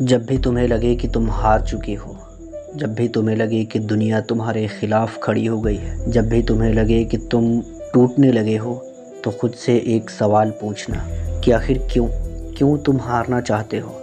जब भी तुम्हें लगे कि तुम हार चुके हो, जब भी तुम्हें लगे कि दुनिया तुम्हारे खिलाफ खड़ी हो गई है, जब भी तुम्हें लगे कि तुम टूटने लगे हो, तो खुद से एक सवाल पूछना कि आखिर क्यों तुम हारना चाहते हो।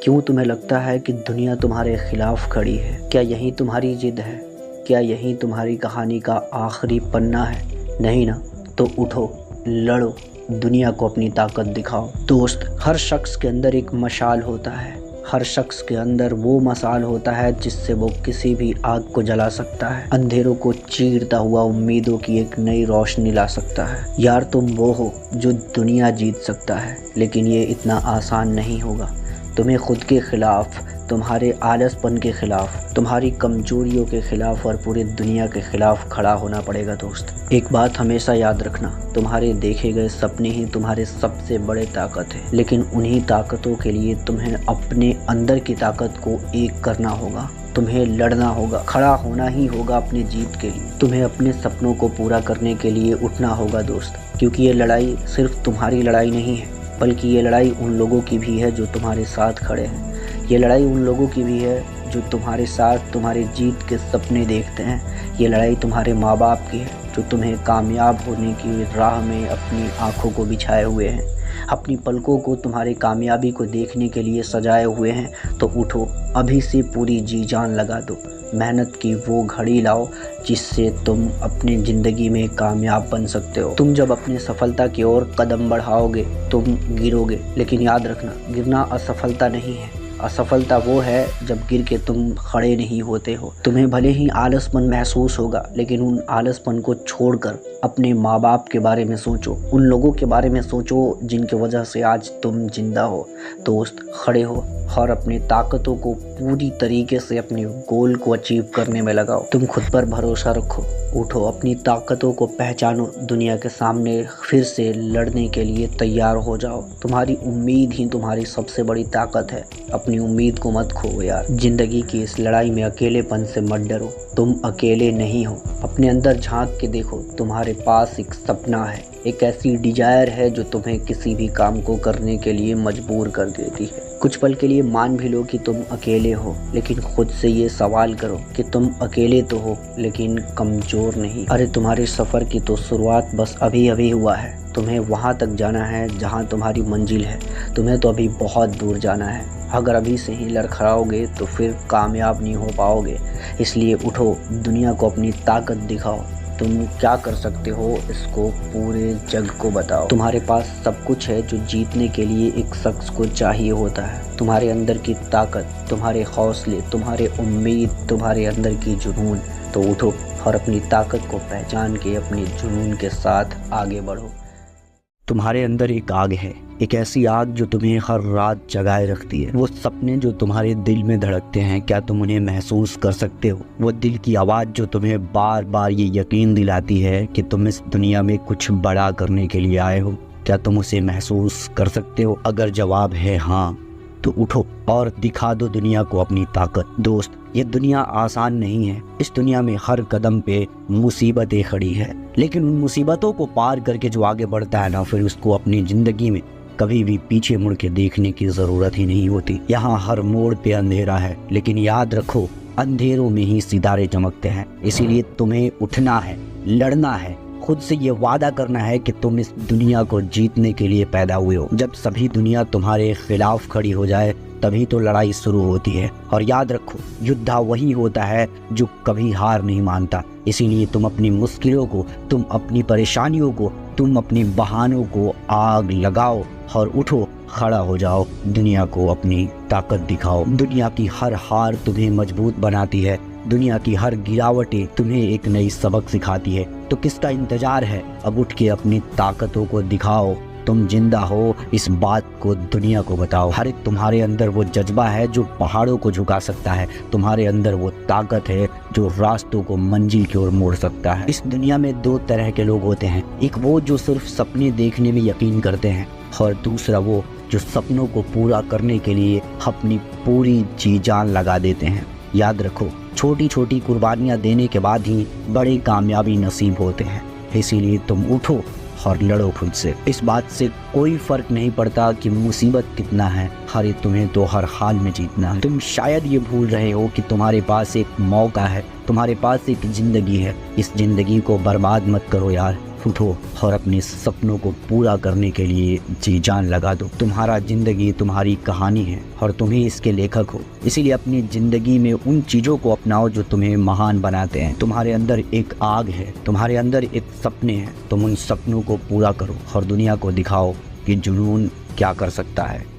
क्यों तुम्हें लगता है कि दुनिया तुम्हारे खिलाफ खड़ी है। क्या यही तुम्हारी जिद है? क्या यही तुम्हारी कहानी का आखिरी पन्ना है? नहीं ना, तो उठो, लड़ो, दुनिया को अपनी ताकत दिखाओ। दोस्त, हर शख्स के अंदर एक मशाल होता है, हर शख्स के अंदर वो मसाल होता है जिससे वो किसी भी आग को जला सकता है, अंधेरों को चीरता हुआ उम्मीदों की एक नई रोशनी ला सकता है। यार, तुम वो हो जो दुनिया जीत सकता है, लेकिन ये इतना आसान नहीं होगा। तुम्हें खुद के खिलाफ, तुम्हारे आलसपन के खिलाफ, तुम्हारी कमजोरियों के खिलाफ और पूरी दुनिया के खिलाफ खड़ा होना पड़ेगा। दोस्त, एक बात हमेशा याद रखना, तुम्हारे देखे गए सपने ही तुम्हारे सबसे बड़े ताकत है, लेकिन उन्हीं ताकतों के लिए तुम्हें अपने अंदर की ताकत को एक करना होगा। तुम्हें लड़ना होगा, खड़ा होना ही होगा अपनी जीत के लिए। तुम्हें अपने सपनों को पूरा करने के लिए उठना होगा दोस्त, क्योंकि ये लड़ाई सिर्फ तुम्हारी लड़ाई नहीं है, बल्कि ये लड़ाई उन लोगों की भी है जो तुम्हारे साथ खड़े हैं। ये लड़ाई उन लोगों की भी है जो तुम्हारे साथ तुम्हारी जीत के सपने देखते हैं। ये लड़ाई तुम्हारे माँ बाप की है जो तुम्हें कामयाब होने की राह में अपनी आँखों को बिछाए हुए हैं, अपनी पलकों को तुम्हारी कामयाबी को देखने के लिए सजाए हुए हैं। तो उठो, अभी से पूरी जी जान लगा दो, मेहनत की वो घड़ी लाओ जिससे तुम अपनी ज़िंदगी में कामयाब बन सकते हो। तुम जब अपनी सफलता की ओर कदम बढ़ाओगे तुम गिरोगे, लेकिन याद रखना, गिरना असफलता नहीं है। असफलता वो है जब गिर के तुम खड़े नहीं होते हो। तुम्हें भले ही आलसपन महसूस होगा, लेकिन उन आलसपन को छोड़कर अपने माँ बाप के बारे में सोचो, उन लोगों के बारे में सोचो जिनकी वजह से आज तुम जिंदा हो। दोस्त, खड़े हो और अपनी ताकतों को पूरी तरीके से अपने गोल को अचीव करने में लगाओ। तुम खुद पर भरोसा रखो, उठो, अपनी ताकतों को पहचानो, दुनिया के सामने फिर से लड़ने के लिए तैयार हो जाओ। तुम्हारी उम्मीद ही तुम्हारी सबसे बड़ी ताकत है। अपनी उम्मीद को मत खो यार। जिंदगी की इस लड़ाई में अकेलेपन से मत डरो, तुम अकेले नहीं हो। अपने अंदर झांक के देखो, तुम्हारे पास एक सपना है, एक ऐसी डिजायर है जो तुम्हें किसी भी काम को करने के लिए मजबूर कर देती है। कुछ पल के लिए मान भी लो कि तुम अकेले हो, लेकिन खुद से ये सवाल करो कि तुम अकेले तो हो लेकिन कमजोर नहीं। अरे, तुम्हारे सफ़र की तो शुरुआत बस अभी अभी हुआ है। तुम्हें वहाँ तक जाना है जहाँ तुम्हारी मंजिल है। तुम्हें तो अभी बहुत दूर जाना है। अगर अभी से ही लड़खड़ाओगे तो फिर कामयाब नहीं हो पाओगे। इसलिए उठो, दुनिया को अपनी ताकत दिखाओ। तुम क्या कर सकते हो इसको पूरे जग को बताओ। तुम्हारे पास सब कुछ है जो जीतने के लिए एक शख्स को चाहिए होता है। तुम्हारे अंदर की ताकत, तुम्हारे हौसले, तुम्हारे उम्मीद, तुम्हारे अंदर की जुनून। तो उठो और अपनी ताकत को पहचान के अपने जुनून के साथ आगे बढ़ो। तुम्हारे अंदर एक आग है, एक ऐसी आग जो तुम्हें हर रात जगाए रखती है। वो सपने जो तुम्हारे दिल में धड़कते हैं, क्या तुम उन्हें महसूस कर सकते हो? वो दिल की आवाज़ जो तुम्हें बार बार ये यकीन दिलाती है कि तुम इस दुनिया में कुछ बड़ा करने के लिए आए हो, क्या तुम उसे महसूस कर सकते हो? अगर जवाब है हाँ, तो उठो और दिखा दो दुनिया को अपनी ताकत। दोस्त, ये दुनिया आसान नहीं है। इस दुनिया में हर कदम पे मुसीबतें खड़ी है, लेकिन उन मुसीबतों को पार करके जो आगे बढ़ता है ना, फिर उसको अपनी ज़िंदगी में कभी भी पीछे मुड़ के देखने की ज़रूरत ही नहीं होती। यहाँ हर मोड़ पे अंधेरा है, लेकिन याद रखो, अंधेरों में ही सितारे चमकते हैं। इसीलिए तुम्हें उठना है, लड़ना है, खुद से ये वादा करना है कि तुम इस दुनिया को जीतने के लिए पैदा हुए हो। जब सभी दुनिया तुम्हारे खिलाफ खड़ी हो जाए तभी तो लड़ाई शुरू होती है। और याद रखो, योद्धा वही होता है जो कभी हार नहीं मानता। इसीलिए तुम अपनी मुश्किलों को, तुम अपनी परेशानियों को, तुम अपनी बहानों को आग लगाओ और उठो, खड़ा हो जाओ, दुनिया को अपनी ताकत दिखाओ। दुनिया की हर हार तुम्हें मजबूत बनाती है, दुनिया की हर गिरावटें तुम्हें एक नई सबक सिखाती है। तो किसका इंतजार है? अब उठ के अपनी ताकतों को दिखाओ। तुम जिंदा हो, इस बात को दुनिया को बताओ। हर एक तुम्हारे अंदर वो जज्बा है जो पहाड़ों को झुका सकता है। तुम्हारे अंदर वो ताकत है जो रास्तों को मंजिल की ओर मोड़ सकता है। इस दुनिया में दो तरह के लोग होते हैं, एक वो जो सिर्फ सपने देखने में यकीन करते हैं, और दूसरा वो जो सपनों को पूरा करने के लिए अपनी पूरी जी जान लगा देते हैं। याद रखो, छोटी छोटी कुर्बानियाँ देने के बाद ही बड़ी कामयाबी नसीब होते हैं। इसीलिए तुम उठो और लड़ो खुद से। इस बात से कोई फर्क नहीं पड़ता कि मुसीबत कितना है, हरे तुम्हें तो हर हाल में जीतना है। तुम शायद ये भूल रहे हो कि तुम्हारे पास एक मौका है, तुम्हारे पास एक जिंदगी है। इस जिंदगी को बर्बाद मत करो यार, उठो और अपने सपनों को पूरा करने के लिए जी जान लगा दो। तुम्हारा जिंदगी तुम्हारी कहानी है और तुम ही इसके लेखक हो। इसीलिए अपनी जिंदगी में उन चीज़ों को अपनाओ जो तुम्हें महान बनाते हैं। तुम्हारे अंदर एक आग है, तुम्हारे अंदर एक सपने हैं, तुम उन सपनों को पूरा करो और दुनिया को दिखाओ कि जुनून क्या कर सकता है।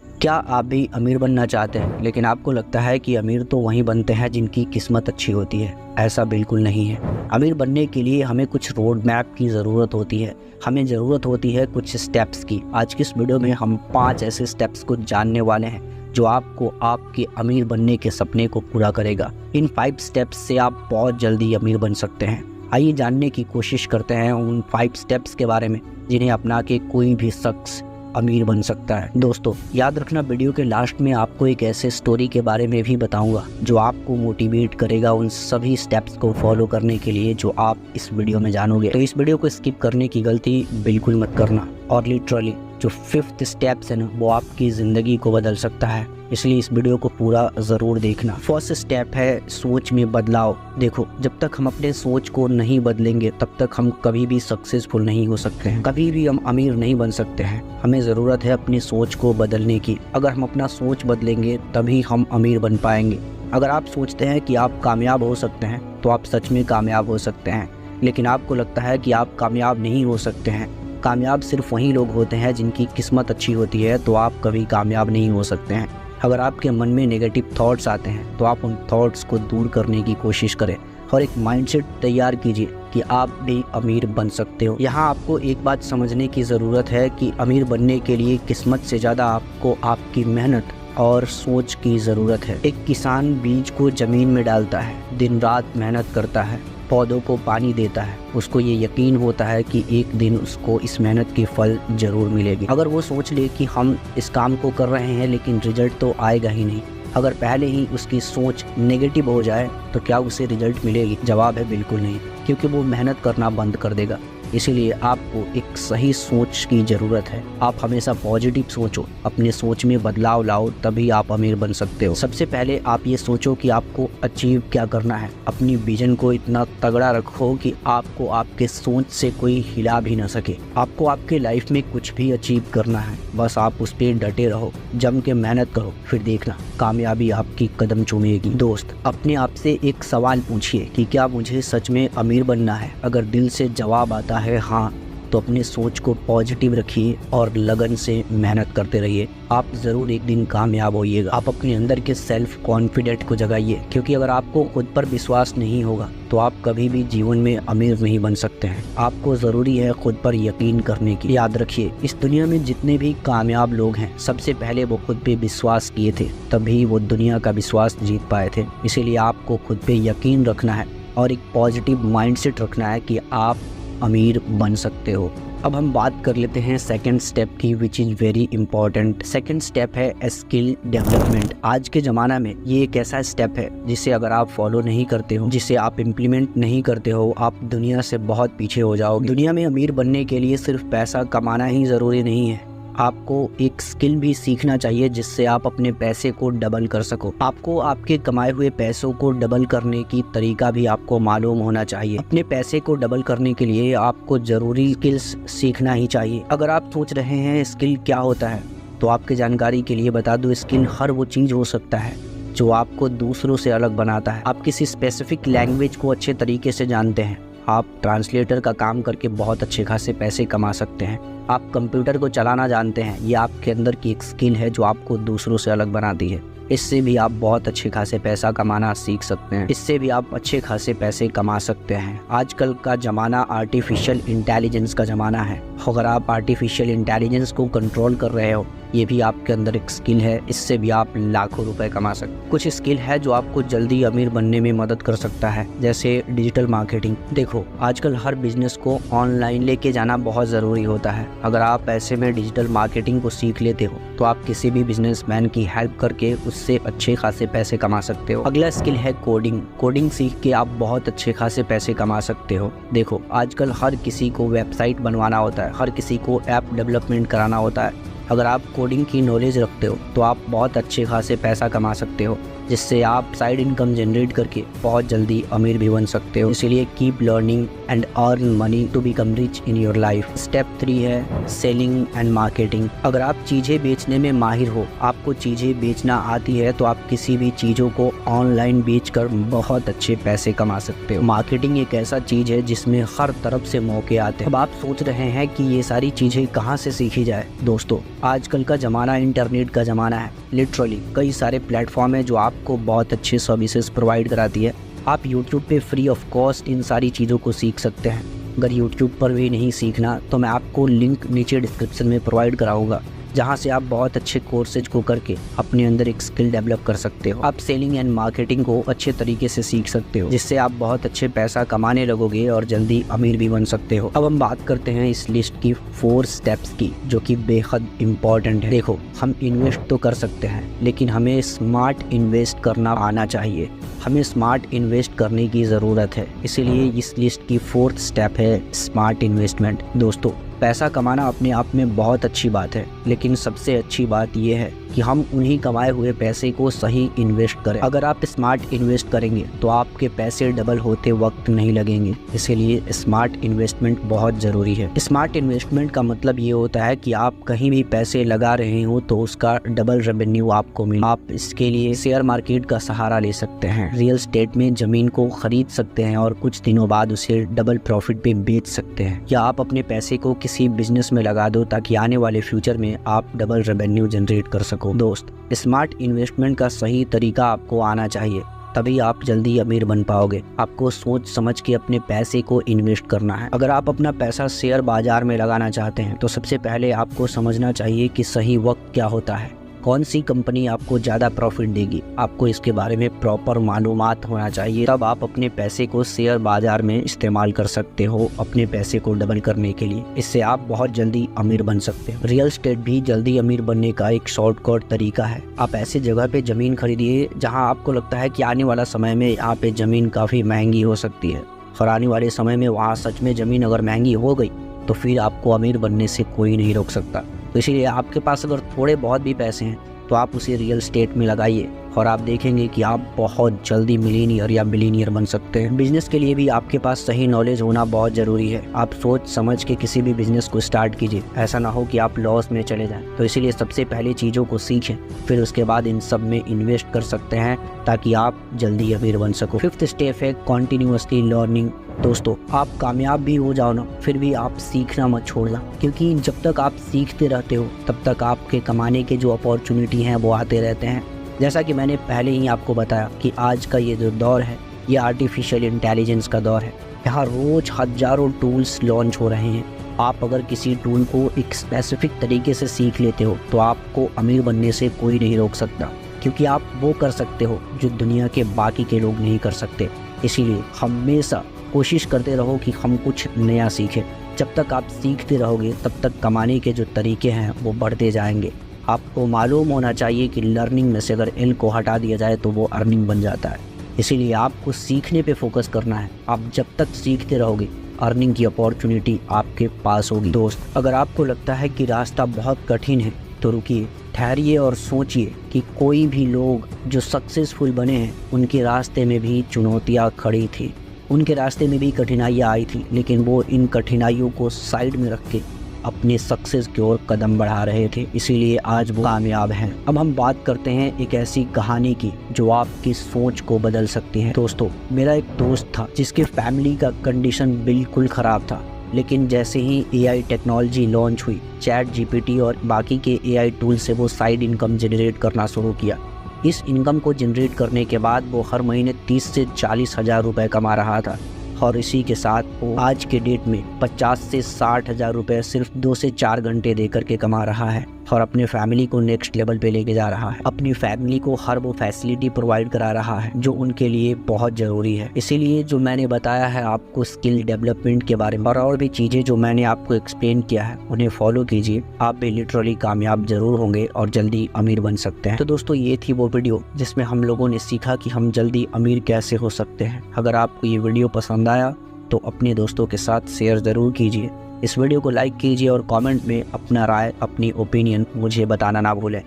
क्या आप भी अमीर बनना चाहते हैं, लेकिन आपको लगता है कि अमीर तो वहीं बनते हैं जिनकी किस्मत अच्छी होती है? ऐसा बिल्कुल नहीं है। अमीर बनने के लिए हमें कुछ रोड मैप की ज़रूरत होती है, हमें ज़रूरत होती है कुछ स्टेप्स की। आज की इस वीडियो में हम 5 ऐसे स्टेप्स को जानने वाले हैं जो आपको आपके अमीर बनने के सपने को पूरा करेगा। इन 5 स्टेप्स से आप बहुत जल्दी अमीर बन सकते हैं। आइए जानने की कोशिश करते हैं उन 5 स्टेप्स के बारे में जिन्हें अपना के कोई भी शख्स अमीर बन सकता है। दोस्तों याद रखना, वीडियो के लास्ट में आपको एक ऐसे स्टोरी के बारे में भी बताऊंगा जो आपको मोटिवेट करेगा उन सभी स्टेप्स को फॉलो करने के लिए जो आप इस वीडियो में जानोगे। तो इस वीडियो को स्किप करने की गलती बिल्कुल मत करना। और लिटरली जो 5th स्टेप्स है ना, वो आपकी ज़िंदगी को बदल सकता है, इसलिए इस वीडियो को पूरा ज़रूर देखना। फर्स्ट स्टेप है सोच में बदलाव। देखो, जब तक हम अपने सोच को नहीं बदलेंगे तब तक हम कभी भी सक्सेसफुल नहीं हो सकते हैं, कभी भी हम अमीर नहीं बन सकते हैं। हमें ज़रूरत है अपनी सोच को बदलने की। अगर हम अपना सोच बदलेंगे तभी हम अमीर बन पाएंगे। अगर आप सोचते हैं कि आप कामयाब हो सकते हैं तो आप सच में कामयाब हो सकते हैं, लेकिन आपको लगता है कि आप कामयाब नहीं हो सकते हैं, कामयाब सिर्फ वही लोग होते हैं जिनकी किस्मत अच्छी होती है, तो आप कभी कामयाब नहीं हो सकते हैं। अगर आपके मन में नेगेटिव थॉट्स आते हैं तो आप उन थॉट्स को दूर करने की कोशिश करें और एक माइंडसेट तैयार कीजिए कि आप भी अमीर बन सकते हो। यहाँ आपको एक बात समझने की ज़रूरत है कि अमीर बनने के लिए किस्मत से ज़्यादा आपको आपकी मेहनत और सोच की ज़रूरत है। एक किसान बीज को ज़मीन में डालता है, दिन रात मेहनत करता है, पौधों को पानी देता है, उसको ये यकीन होता है कि एक दिन उसको इस मेहनत की फल ज़रूर मिलेगी। अगर वो सोच ले कि हम इस काम को कर रहे हैं लेकिन रिजल्ट तो आएगा ही नहीं, अगर पहले ही उसकी सोच नेगेटिव हो जाए तो क्या उसे रिजल्ट मिलेगी? जवाब है बिल्कुल नहीं, क्योंकि वो मेहनत करना बंद कर देगा। इसीलिए आपको एक सही सोच की ज़रूरत है। आप हमेशा पॉजिटिव सोचो, अपने सोच में बदलाव लाओ, तभी आप अमीर बन सकते हो। सबसे पहले आप ये सोचो कि आपको अचीव क्या करना है। अपनी विजन को इतना तगड़ा रखो कि आपको आपके सोच से कोई हिला भी ना सके। आपको आपके लाइफ में कुछ भी अचीव करना है, बस आप उस पर डटे रहो, जम के मेहनत करो, फिर देखना कामयाबी आपकी कदम चूमेगी। दोस्त, अपने आप से एक सवाल पूछिए कि क्या मुझे सच में अमीर बनना है? अगर दिल से जवाब आता है हाँ, तो अपने सोच को पॉजिटिव रखिए और लगन से मेहनत करते रहिए। आप ज़रूर एक दिन कामयाब होइएगा। आप अपने अंदर के सेल्फ कॉन्फिडेंट को जगाइए, क्योंकि अगर आपको खुद पर विश्वास नहीं होगा तो आप कभी भी जीवन में अमीर नहीं बन सकते हैं। आपको ज़रूरी है खुद पर यकीन करने की। याद रखिए, इस दुनिया में जितने भी कामयाब लोग हैं, सबसे पहले वो खुद पे विश्वास किए थे, तभी वो दुनिया का विश्वास जीत पाए थे। इसीलिए आपको खुद पे यकीन रखना है और एक पॉजिटिव माइंडसेट रखना है कि आप अमीर बन सकते हो। अब हम बात कर लेते हैं सेकंड स्टेप की, which is very important. Second step है स्किल डेवलपमेंट। आज के ज़माना में ये एक ऐसा स्टेप है जिसे अगर आप फॉलो नहीं करते हो, जिसे आप इम्प्लीमेंट नहीं करते हो, आप दुनिया से बहुत पीछे हो जाओगे। दुनिया में अमीर बनने के लिए सिर्फ पैसा कमाना ही ज़रूरी नहीं है, आपको एक स्किल भी सीखना चाहिए जिससे आप अपने पैसे को डबल कर सको। आपको आपके कमाए हुए पैसों को डबल करने की तरीका भी आपको मालूम होना चाहिए। अपने पैसे को डबल करने के लिए आपको ज़रूरी स्किल्स सीखना ही चाहिए। अगर आप सोच रहे हैं स्किल क्या होता है, तो आपकी जानकारी के लिए बता दूं, स्किल हर वो चीज़ हो सकता है जो आपको दूसरों से अलग बनाता है। आप किसी स्पेसिफिक लैंग्वेज को अच्छे तरीके से जानते हैं, आप ट्रांसलेटर का काम करके बहुत अच्छे खासे पैसे कमा सकते हैं। आप कंप्यूटर को चलाना जानते हैं, ये आपके अंदर की एक स्किल है जो आपको दूसरों से अलग बनाती है। इससे भी आप बहुत अच्छे खासे पैसा कमाना सीख सकते हैं, इससे भी आप अच्छे खासे पैसे कमा सकते हैं। आजकल का ज़माना आर्टिफिशियल इंटेलिजेंस का ज़माना है। अगर आप आर्टिफिशियल इंटेलिजेंस को कंट्रोल कर रहे हो ये भी आपके अंदर एक स्किल है, इससे भी आप लाखों रुपए कमा सकते हैं। कुछ स्किल है जो आपको जल्दी अमीर बनने में मदद कर सकता है, जैसे डिजिटल मार्केटिंग। देखो, आजकल हर बिजनेस को ऑनलाइन लेके जाना बहुत ज़रूरी होता है। अगर आप ऐसे में डिजिटल मार्केटिंग को सीख लेते हो तो आप किसी भी बिजनेसमैन की हेल्प करके उससे अच्छे खासे पैसे कमा सकते हो। अगला स्किल है कोडिंग। कोडिंग सीख के आप बहुत अच्छे खासे पैसे कमा सकते हो। देखो, आजकल हर किसी को वेबसाइट बनवाना होता है, हर किसी को ऐप डेवलपमेंट कराना होता है। अगर आप कोडिंग की नॉलेज रखते हो तो आप बहुत अच्छे खासे पैसा कमा सकते हो, जिससे आप साइड इनकम जनरेट करके बहुत जल्दी अमीर भी बन सकते हो। इसीलिए keep learning and earn money to become rich in your life. Step 3 है सेलिंग एंड मार्केटिंग। अगर आप चीज़ें बेचने में माहिर हो, आपको चीज़ें बेचना आती है, तो आप किसी भी चीज़ों को ऑनलाइन बेचकर बहुत अच्छे पैसे कमा सकते हो। मार्केटिंग एक ऐसा चीज़ है जिसमें हर तरफ से मौके आते हैं। अब आप सोच रहे हैं कि ये सारी चीज़ें कहाँ से सीखी जाए। दोस्तों, आजकल का ज़माना इंटरनेट का ज़माना है। लिटरली कई सारे प्लेटफॉर्म है जो आपको बहुत अच्छे सर्विसेज प्रोवाइड कराती है। आप YouTube पे फ्री ऑफ कॉस्ट इन सारी चीज़ों को सीख सकते हैं। अगर YouTube पर भी नहीं सीखना तो मैं आपको लिंक नीचे डिस्क्रिप्शन में प्रोवाइड कराऊंगा, जहां से आप बहुत अच्छे कोर्सेज को करके अपने अंदर एक स्किल डेवलप कर सकते हो। आप सेलिंग एंड मार्केटिंग को अच्छे तरीके से सीख सकते हो, जिससे आप बहुत अच्छे पैसा कमाने लगोगे और जल्दी अमीर भी बन सकते हो। अब हम बात करते हैं इस लिस्ट की 4 स्टेप्स की, जो कि बेहद इम्पोर्टेंट है। देखो, हम इन्वेस्ट तो कर सकते हैं, लेकिन हमें स्मार्ट इन्वेस्ट करना आना चाहिए। हमें स्मार्ट इन्वेस्ट करने की ज़रूरत है, इसीलिए इस लिस्ट की 4th स्टेप है स्मार्ट इन्वेस्टमेंट। दोस्तों, पैसा कमाना अपने आप में बहुत अच्छी बात है, लेकिन सबसे अच्छी बात यह है कि हम उन्हीं कमाए हुए पैसे को सही इन्वेस्ट करें। अगर आप स्मार्ट इन्वेस्ट करेंगे तो आपके पैसे डबल होते वक्त नहीं लगेंगे। इसीलिए स्मार्ट इन्वेस्टमेंट बहुत ज़रूरी है। स्मार्ट इन्वेस्टमेंट का मतलब ये होता है कि आप कहीं भी पैसे लगा रहे हो तो उसका डबल रेवेन्यू आपको मिले। आप इसके लिए शेयर मार्केट का सहारा ले सकते हैं, रियल एस्टेट में ज़मीन को खरीद सकते हैं और कुछ दिनों बाद उसे डबल प्रॉफिट पे बेच सकते हैं, या आप अपने पैसे को किसी बिजनेस में लगा दो ताकि आने वाले फ्यूचर में आप डबल रेवेन्यू जनरेट कर सको। दोस्त, स्मार्ट इन्वेस्टमेंट का सही तरीका आपको आना चाहिए, तभी आप जल्दी अमीर बन पाओगे। आपको सोच समझ के अपने पैसे को इन्वेस्ट करना है। अगर आप अपना पैसा शेयर बाजार में लगाना चाहते हैं तो सबसे पहले आपको समझना चाहिए कि सही वक्त क्या होता है, कौन सी कंपनी आपको ज़्यादा प्रॉफिट देगी। आपको इसके बारे में प्रॉपर मालूमात होना चाहिए, तब आप अपने पैसे को शेयर बाजार में इस्तेमाल कर सकते हो अपने पैसे को डबल करने के लिए। इससे आप बहुत जल्दी अमीर बन सकते हो। रियल एस्टेट भी जल्दी अमीर बनने का एक शॉर्टकट तरीका है। आप ऐसे जगह पे ज़मीन खरीदिए जहाँ आपको लगता है कि आने वाला समय में यहाँ पे ज़मीन काफ़ी महंगी हो सकती है, और आने वाले समय में वहाँ सच में ज़मीन अगर महंगी हो गई तो फिर आपको अमीर बनने से कोई नहीं रोक सकता। तो इसीलिए आपके पास अगर थोड़े बहुत भी पैसे हैं तो आप उसे रियल एस्टेट में लगाइए, और आप देखेंगे कि आप बहुत जल्दी मिलीनियर या बिलीनियर बन सकते हैं। बिजनेस के लिए भी आपके पास सही नॉलेज होना बहुत ज़रूरी है। आप सोच समझ के किसी भी बिजनेस को स्टार्ट कीजिए, ऐसा ना हो कि आप लॉस में चले जाएं। तो इसीलिए सबसे पहले चीज़ों को सीखें, फिर उसके बाद इन सब में इन्वेस्ट कर सकते हैं ताकि आप जल्दी अमीर बन सको। 5th स्टेप है कॉन्टीन्यूअसली लर्निंग। दोस्तों, आप कामयाब भी हो जाओ ना, फिर भी आप सीखना मत छोड़ना, क्योंकि जब तक आप सीखते रहते हो तब तक आपके कमाने के जो अपॉर्चुनिटी हैं वो आते रहते हैं। जैसा कि मैंने पहले ही आपको बताया कि आज का ये जो दौर है ये आर्टिफिशियल इंटेलिजेंस का दौर है। यहाँ रोज़ हज़ारों टूल्स लॉन्च हो रहे हैं। आप अगर किसी टूल को एक स्पेसिफिक तरीके से सीख लेते हो तो आपको अमीर बनने से कोई नहीं रोक सकता, क्योंकि आप वो कर सकते हो जो दुनिया के बाकी के लोग नहीं कर सकते। इसीलिए हमेशा कोशिश करते रहो कि हम कुछ नया सीखें। जब तक आप सीखते रहोगे तब तक कमाने के जो तरीके हैं वो बढ़ते जाएंगे। आपको मालूम होना चाहिए कि लर्निंग में से अगर एल को हटा दिया जाए तो वो अर्निंग बन जाता है। इसीलिए आपको सीखने पे फोकस करना है। आप जब तक सीखते रहोगे अर्निंग की अपॉर्चुनिटी आपके पास होगी। दोस्त, अगर आपको लगता है कि रास्ता बहुत कठिन है तो रुकिए, ठहरिए और सोचिए कि कोई भी लोग जो सक्सेसफुल बने हैं उनके रास्ते में भी चुनौतियाँ खड़ी थी, उनके रास्ते में भी कठिनाइयाँ आई थी, लेकिन वो इन कठिनाइयों को साइड में रख के अपने सक्सेस की ओर कदम बढ़ा रहे थे, इसीलिए आज वो कामयाब हैं। अब हम बात करते हैं एक ऐसी कहानी की जो आपकी सोच को बदल सकती है। दोस्तों, मेरा एक दोस्त था जिसके फैमिली का कंडीशन बिल्कुल ख़राब था, लेकिन जैसे ही AI टेक्नोलॉजी लॉन्च हुई, ChatGPT और बाकी के AI टूल से वो साइड इनकम जनरेट करना शुरू किया। इस इनकम को जनरेट करने के बाद वो हर महीने 30 से 40 हज़ार रुपये कमा रहा था, और इसी के साथ वो आज के डेट में 50 से 60 हज़ार रुपये सिर्फ 2 से 4 घंटे दे करके कमा रहा है। और अपने फैमिली को नेक्स्ट लेवल पे लेके जा रहा है। अपनी फैमिली को हर वो फैसिलिटी प्रोवाइड करा रहा है जो उनके लिए बहुत ज़रूरी है। इसीलिए जो मैंने बताया है आपको स्किल डेवलपमेंट के बारे में और भी चीज़ें जो मैंने आपको एक्सप्लेन किया है उन्हें फॉलो कीजिए। आप भी लिटरली कामयाब ज़रूर होंगे और जल्दी अमीर बन सकते हैं। तो दोस्तों ये थी वो वीडियो जिसमें हम लोगों ने सीखा कि हम जल्दी अमीर कैसे हो सकते हैं। अगर आपको ये वीडियो पसंद आया तो अपने दोस्तों के साथ शेयर ज़रूर कीजिए। इस वीडियो को लाइक कीजिए और कमेंट में अपना राय, अपनी ओपिनियन मुझे बताना ना भूलें।